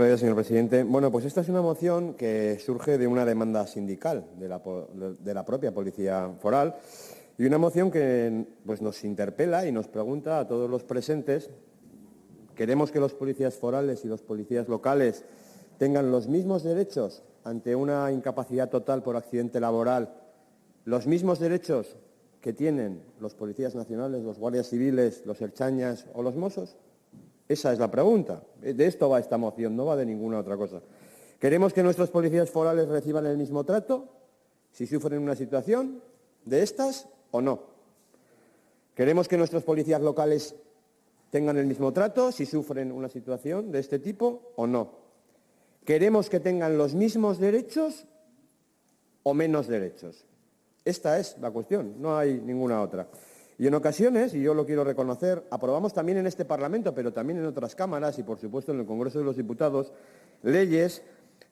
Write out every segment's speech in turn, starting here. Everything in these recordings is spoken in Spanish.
Gracias, señor presidente. Bueno, pues esta es una moción que surge de una demanda sindical de la propia Policía Foral y una moción que pues, nos interpela y nos pregunta a todos los presentes. ¿Queremos que los policías forales y los policías locales tengan los mismos derechos ante una incapacidad total por accidente laboral, los mismos derechos que tienen los policías nacionales, los guardias civiles, los ertzainas o los mossos? Esa es la pregunta. De esto va esta moción, no va de ninguna otra cosa. ¿Queremos que nuestros policías forales reciban el mismo trato si sufren una situación de estas o no? ¿Queremos que nuestros policías locales tengan el mismo trato si sufren una situación de este tipo o no? ¿Queremos que tengan los mismos derechos o menos derechos? Esta es la cuestión, no hay ninguna otra. Y en ocasiones, y yo lo quiero reconocer, aprobamos también en este Parlamento, pero también en otras cámaras y, por supuesto, en el Congreso de los Diputados, leyes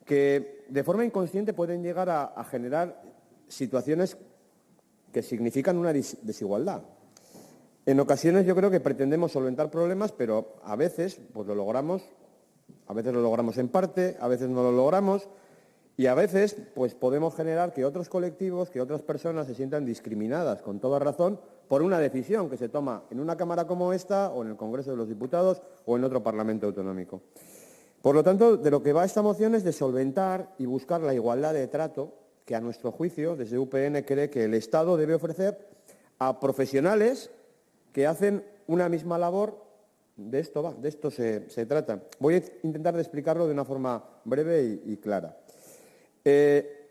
que de forma inconsciente pueden llegar a generar situaciones que significan una desigualdad. En ocasiones yo creo que pretendemos solventar problemas, pero a veces pues lo logramos en parte, a veces no lo logramos. Y a veces pues, podemos generar que otros colectivos, que otras personas se sientan discriminadas, con toda razón, por una decisión que se toma en una Cámara como esta, o en el Congreso de los Diputados, o en otro Parlamento autonómico. Por lo tanto, de lo que va esta moción es de solventar y buscar la igualdad de trato que, a nuestro juicio, desde UPN cree que el Estado debe ofrecer a profesionales que hacen una misma labor. De esto se trata. Voy a intentar de explicarlo de una forma breve y clara.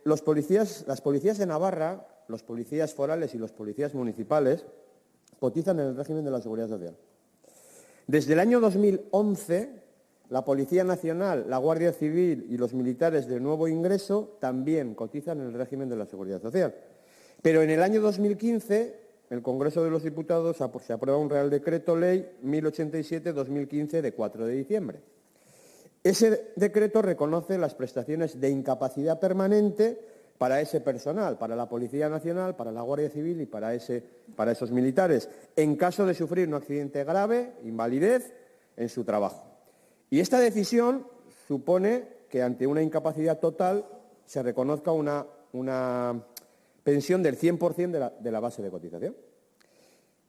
Las policías de Navarra, los policías forales y los policías municipales cotizan en el régimen de la Seguridad Social. Desde el año 2011, la Policía Nacional, la Guardia Civil y los militares de nuevo ingreso también cotizan en el régimen de la Seguridad Social. Pero en el año 2015, el Congreso de los Diputados se aprueba un Real Decreto Ley 1087-2015 de 4 de diciembre. Ese decreto reconoce las prestaciones de incapacidad permanente para ese personal, para la Policía Nacional, para la Guardia Civil y para esos militares, en caso de sufrir un accidente grave, invalidez, en su trabajo. Y esta decisión supone que ante una incapacidad total se reconozca una pensión del 100% de la base de cotización.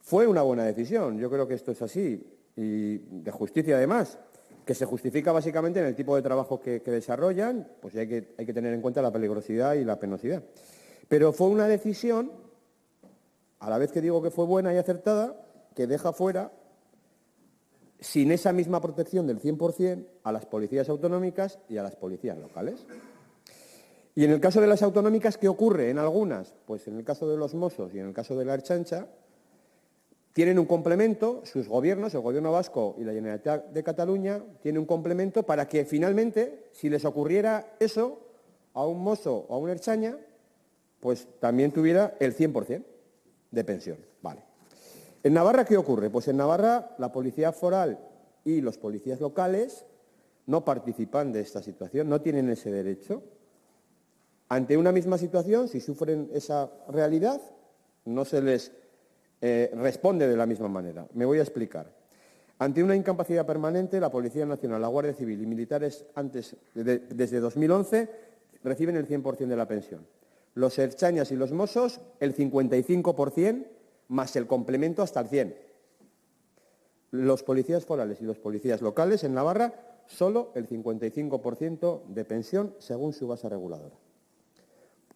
Fue una buena decisión, yo creo que esto es así, y de justicia además, que se justifica básicamente en el tipo de trabajo que desarrollan, pues hay que tener en cuenta la peligrosidad y la penosidad. Pero fue una decisión, a la vez que digo que fue buena y acertada, que deja fuera, sin esa misma protección del 100%, a las policías autonómicas y a las policías locales. Y en el caso de las autonómicas, ¿qué ocurre en algunas? Pues en el caso de los Mossos y en el caso de la Ertzaintza, tienen un complemento, sus gobiernos, el Gobierno vasco y la Generalitat de Cataluña, tienen un complemento para que finalmente, si les ocurriera eso a un mosso o a un ertzaina, pues también tuviera el 100% de pensión. Vale. ¿En Navarra qué ocurre? Pues en Navarra la Policía Foral y los policías locales no participan de esta situación, no tienen ese derecho. Ante una misma situación, si sufren esa realidad, no se les responde de la misma manera. Me voy a explicar. Ante una incapacidad permanente, la Policía Nacional, la Guardia Civil y militares desde 2011 reciben el 100% de la pensión. Los ertzainas y los mossos el 55% más el complemento hasta el 100%. Los policías forales y los policías locales en Navarra solo el 55% de pensión según su base reguladora.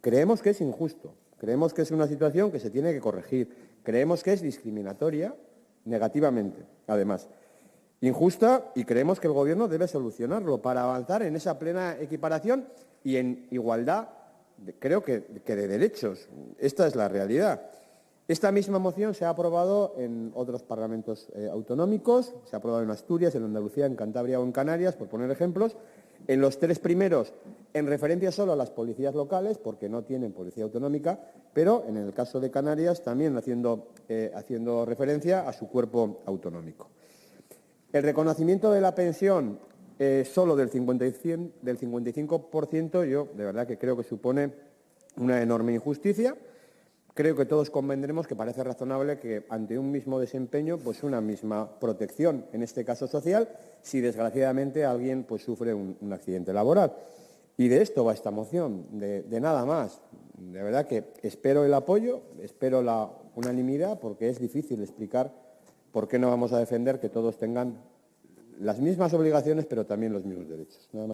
Creemos que es injusto. Creemos que es una situación que se tiene que corregir. Creemos que es discriminatoria negativamente, además. Injusta, y creemos que el Gobierno debe solucionarlo para avanzar en esa plena equiparación y en igualdad, creo que de derechos. Esta es la realidad. Esta misma moción se ha aprobado en otros parlamentos autonómicos, se ha aprobado en Asturias, en Andalucía, en Cantabria o en Canarias, por poner ejemplos. En los tres primeros, en referencia solo a las policías locales, porque no tienen policía autonómica, pero en el caso de Canarias también haciendo referencia a su cuerpo autonómico. El reconocimiento de la pensión solo del 55%, yo de verdad que creo que supone una enorme injusticia. creo que todos convendremos que parece razonable que ante un mismo desempeño, pues una misma protección, en este caso social, si desgraciadamente alguien pues sufre un accidente laboral. Y de esto va esta moción, de nada más. De verdad que espero el apoyo, espero la unanimidad, porque es difícil explicar por qué no vamos a defender que todos tengan las mismas obligaciones, pero también los mismos derechos. Nada más.